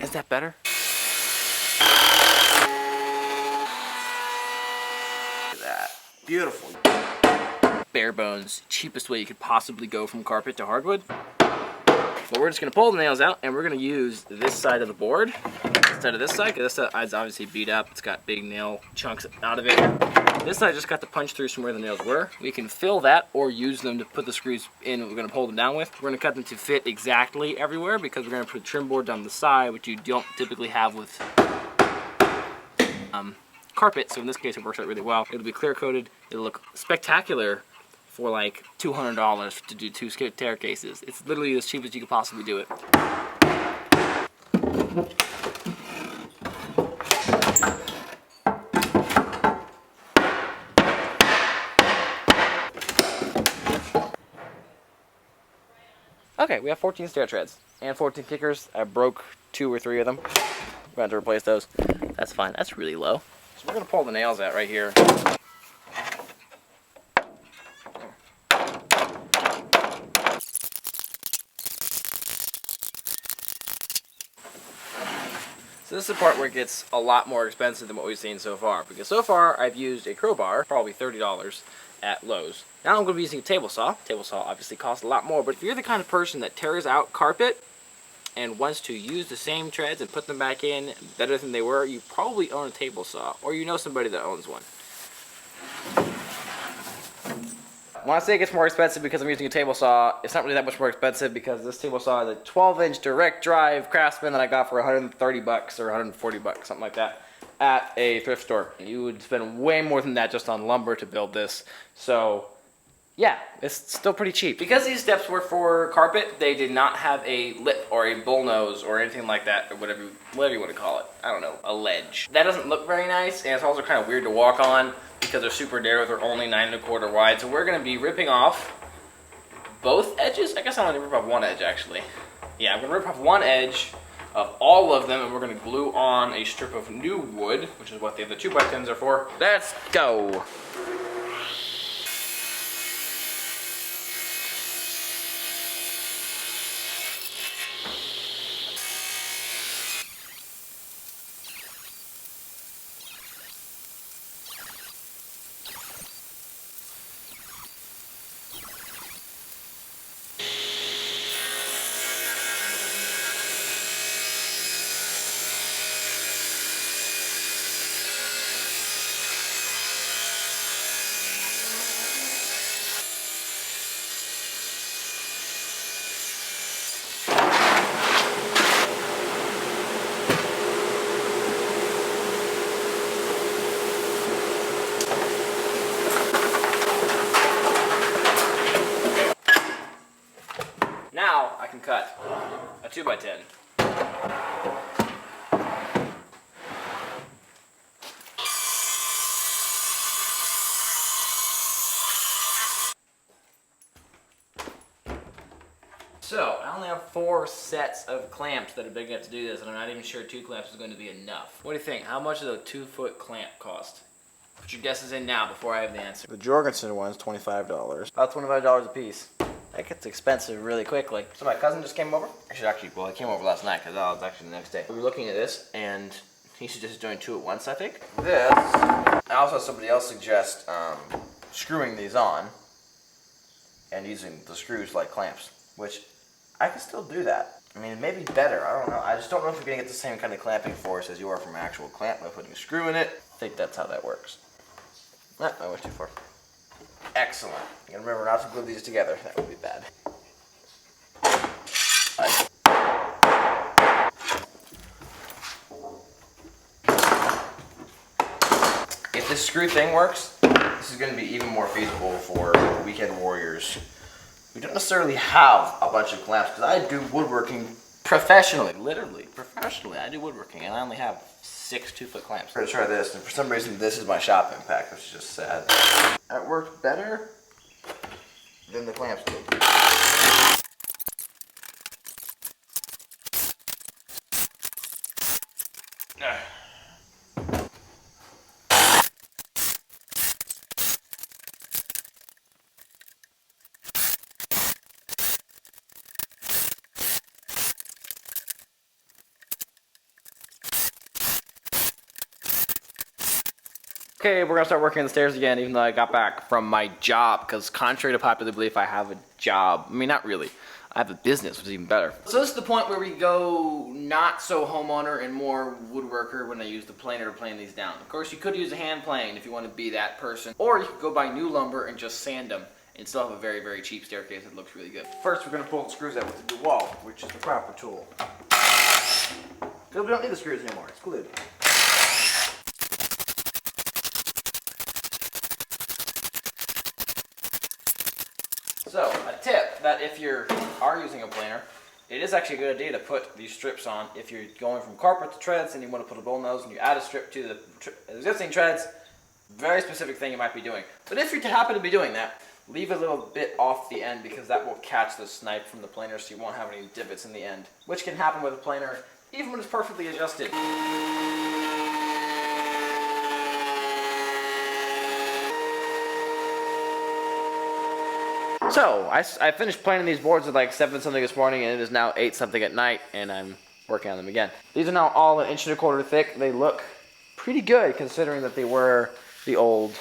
Is that better? Look at that. Beautiful. Bare bones, cheapest way you could possibly go from carpet to hardwood. But we're just gonna pull the nails out and we're gonna use this side of the board instead of this side, because this side's obviously beat up. It's got big nail chunks out of it. This side just got to punch through from where the nails were. We can fill that or use them to put the screws in we're gonna pull them down with. We're gonna cut them to fit exactly everywhere because we're gonna put a trim board down the side, which you don't typically have with carpet. So in this case, it works out really well. It'll be clear coated. It'll look spectacular for like $200 to do 2 staircases. It's literally as cheap as you could possibly do it. Okay, we have 14 stair treads and 14 kickers. I broke 2 or 3 of them. We're going to have to replace those. That's fine. That's really low. So we're going to pull the nails out right here. So this is the part where it gets a lot more expensive than what we've seen so far. Because so far I've used a crowbar, probably $30 at Lowe's. Now I'm going to be using a table saw. Table saw obviously costs a lot more, but if you're the kind of person that tears out carpet and wants to use the same treads and put them back in better than they were, you probably own a table saw, or you know somebody that owns one. When I say it gets more expensive because I'm using a table saw, it's not really that much more expensive because this table saw is a 12-inch direct drive Craftsman that I got for 130 bucks or 140 bucks, something like that, at a thrift store. You would spend way more than that just on lumber to build this. So yeah, it's still pretty cheap. Because these steps were for carpet, they did not have a lip or a bullnose or anything like that, or whatever you want to call it. I don't know, a ledge. That doesn't look very nice, and it's also kind of weird to walk on because they're super narrow. They're only 9 1/4 wide. So we're going to be ripping off both edges. I guess I'm going to rip off one edge, actually. Yeah, I'm going to rip off one edge of all of them, and we're going to glue on a strip of new wood, which is what the other 2x10s are for. Let's go. Now I can cut a 2x10. So I only have 4 sets of clamps that are big enough to do this, and I'm not even sure 2 clamps is going to be enough. What do you think? How much does a 2-foot clamp cost? Put your guesses in now before I have the answer. The Jorgensen one's $25. About $25 a piece. That gets expensive really quickly. So my cousin just came over. Well, he came over last night because that was actually the next day. We were looking at this, and he suggested doing 2 at once, I think. This, I also had somebody else suggest screwing these on and using the screws like clamps, which I can still do that. I mean, maybe better, I don't know. I just don't know if you're gonna get the same kind of clamping force as you are from an actual clamp by putting a screw in it. I think that's how that works. Nah, I went too far. Excellent. You gotta remember not to glue these together. That would be bad. If this screw thing works, this is going to be even more feasible for weekend warriors who don't necessarily have a bunch of clamps, because I do woodworking professionally, literally professionally. I do woodworking, and I only have 6 2-foot clamps. I'm going to try this, and for some reason this is my shopping pack, which is just sad. That worked better than the clamps did. Okay, we're gonna start working on the stairs again, even though I got back from my job, because contrary to popular belief, I have a job. I mean, not really. I have a business, which is even better. So this is the point where we go not so homeowner and more woodworker when I use the planer to plane these down. Of course, you could use a hand plane if you want to be that person, or you could go buy new lumber and just sand them and still have a very, very cheap staircase that looks really good. First, we're gonna pull the screws out with the wall, which is the proper tool. Because we don't need the screws anymore, it's glued. So, a tip that if you are using a planer, it is actually a good idea to put these strips on if you're going from carpet to treads and you want to put a bull nose and you add a strip to the existing treads. Very specific thing you might be doing. But if you happen to be doing that, leave a little bit off the end because that will catch the snipe from the planer so you won't have any divots in the end, which can happen with a planer even when it's perfectly adjusted. So, I finished planing these boards at like 7 something this morning and it is now 8 something at night and I'm working on them again. These are now all 1.25 inches thick. They look pretty good considering that they were the old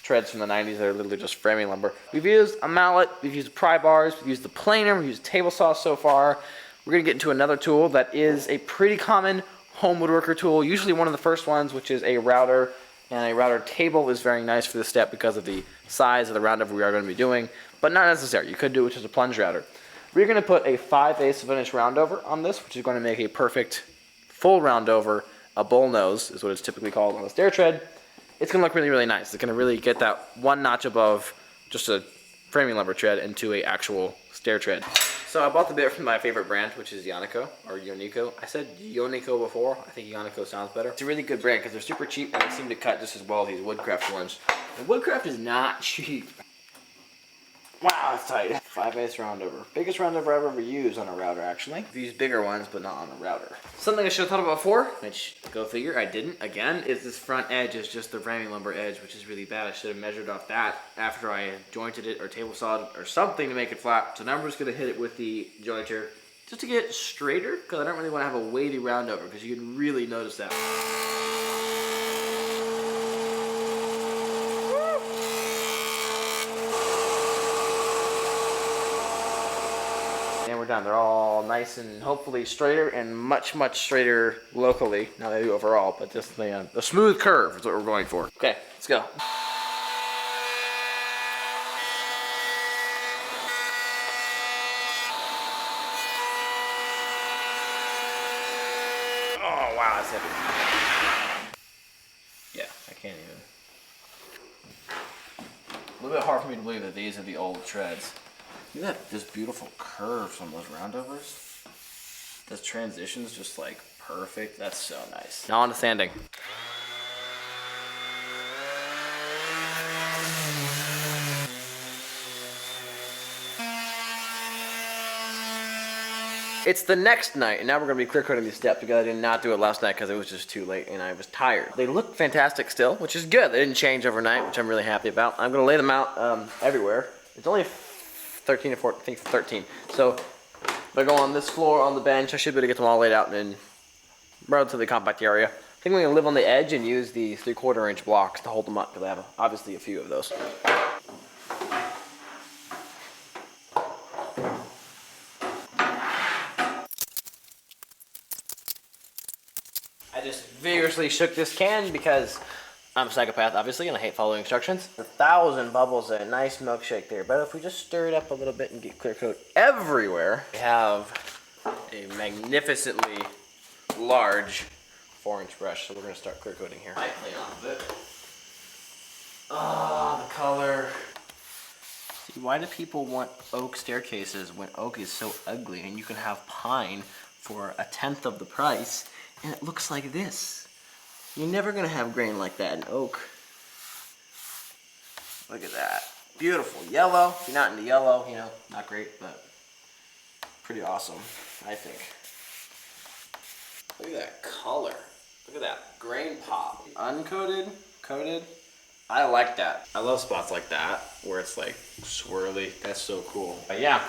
treads from the 90s that are literally just framing lumber. We've used a mallet, we've used pry bars, we've used the planer, we've used a table saw so far. We're going to get into another tool that is a pretty common home woodworker tool, usually one of the first ones, which is a router. And a router table is very nice for this step because of the size of the roundover we are going to be doing, but not necessary. You could do it with just a plunge router. We're going to put a 5/8 of an inch roundover on this, which is going to make a perfect full roundover. A bull nose is what it's typically called on a stair tread. It's going to look really, really nice. It's going to really get that one notch above just a framing lumber tread into a actual stair tread. So I bought the bit from my favorite brand, which is Yonico, or Yonico. I said Yonico before. I think Yonico sounds better. It's a really good brand because they're super cheap and they seem to cut just as well as these Woodcraft ones. And Woodcraft is not cheap. Wow, that's tight. 5/8 roundover. Biggest roundover I've ever used on a router, actually. I've used bigger ones, but not on a router. Something I should have thought about before, which, go figure, I didn't. Again, is this front edge is just the framing lumber edge, which is really bad. I should have measured off that after I jointed it or table sawed it or something to make it flat. So now I'm just going to hit it with the jointer just to get it straighter, because I don't really want to have a weighty roundover, because you can really notice that. And we're done. They're all nice and hopefully straighter and much, much straighter locally. Now they do overall, but just the smooth curve is what we're going for. Okay, let's go. Oh, wow, that's heavy. Yeah, I can't even. A little bit hard for me to believe that these are the old treads. Look at that, just beautiful curves on those roundovers. Those transitions just like perfect. That's so nice. Now on to sanding. It's the next night, and now we're going to be clear coating these steps because I did not do it last night because it was just too late and I was tired. They look fantastic still, which is good. They didn't change overnight, which I'm really happy about. I'm going to lay them out everywhere. It's only 13 or 14, I think 13. So they're going on this floor, on the bench. I should be able to get them all laid out in a relatively compact area. I think we're going to live on the edge and use the 3/4 inch blocks to hold them up because I have obviously a few of those. I just vigorously shook this can because I'm a psychopath, obviously, and I hate following instructions. 1,000 bubbles, a nice milkshake there. But if we just stir it up a little bit and get clear coat everywhere, we have a magnificently large 4-inch brush. So we're gonna start clear coating here. I clean off of it. Oh, the color. See, why do people want oak staircases when oak is so ugly and you can have pine for 1/10 of the price and it looks like this? You're never gonna have grain like that in oak. Look at that. Beautiful yellow. If you're not into yellow, you know, not great, but pretty awesome, I think. Look at that color. Look at that grain pop. Uncoated, coated. I like that. I love spots like that where it's like swirly. That's so cool. But yeah.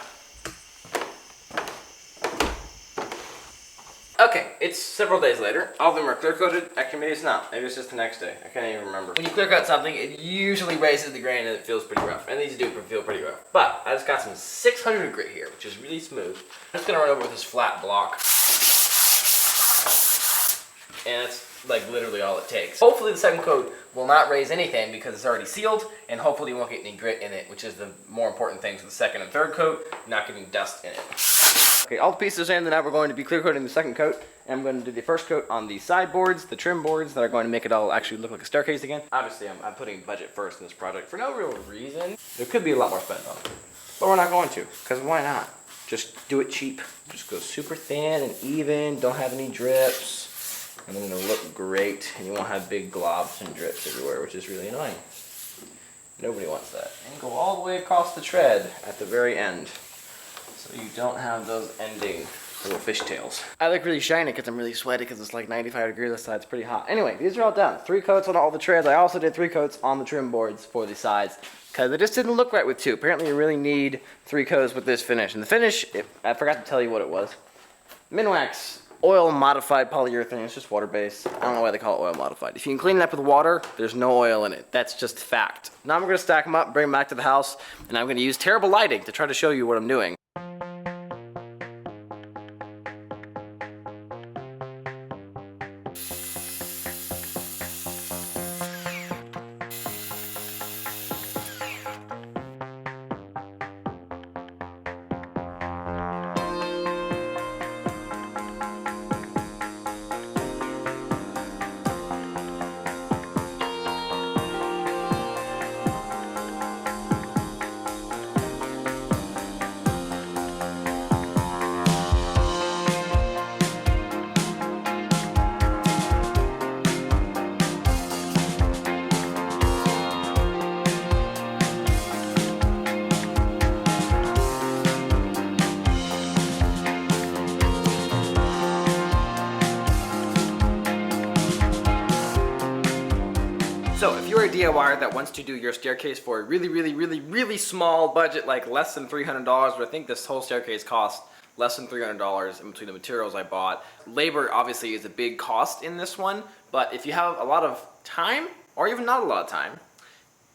Okay, it's several days later. All of them are clear coated. Actually, maybe it's not. Maybe it's just the next day. I can't even remember. When you clear coat something, it usually raises the grain and it feels pretty rough. And these do feel pretty rough. But I just got some 600 grit here, which is really smooth. I'm just gonna run over with this flat block. And that's like literally all it takes. Hopefully the second coat will not raise anything because it's already sealed, and hopefully you won't get any grit in it, which is the more important thing for the second and third coat, not getting dust in it. Okay, all the pieces are in, now we're going to be clear coating the second coat. And I'm going to do the first coat on the sideboards, the trim boards that are going to make it all actually look like a staircase again. Obviously, I'm putting budget first in this project for no real reason. There could be a lot more spent on it, but we're not going to, because why not? Just do it cheap. Just go super thin and even, don't have any drips, and then it'll look great, and you won't have big globs and drips everywhere, which is really annoying. Nobody wants that. And go all the way across the tread at the very end, so you don't have those ending little fishtails. I look really shiny because I'm really sweaty because it's like 95 degrees outside. It's pretty hot. Anyway, these are all done. 3 coats on all the treads. I also did 3 coats on the trim boards for the sides because it just didn't look right with 2. Apparently, you really need 3 coats with this finish. And the finish, I forgot to tell you what it was. Minwax oil modified polyurethane. It's just water based. I don't know why they call it oil modified. If you can clean it up with water, there's no oil in it. That's just fact. Now I'm going to stack them up, bring them back to the house, and I'm going to use terrible lighting to try to show you what I'm doing. So if you're a DIYer that wants to do your staircase for a really small budget, like less than $300, but I think this whole staircase cost less than $300 in between the materials I bought. Labor obviously is a big cost in this one, but if you have a lot of time, or even not a lot of time,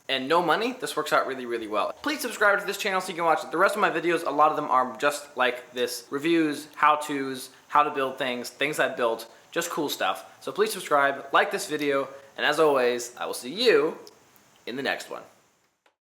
and no money, this works out really well. Please subscribe to this channel so you can watch the rest of my videos. A lot of them are just like this: reviews, how-tos, how to build things I've built, just cool stuff. So please subscribe, like this video, and as always, I will see you in the next one.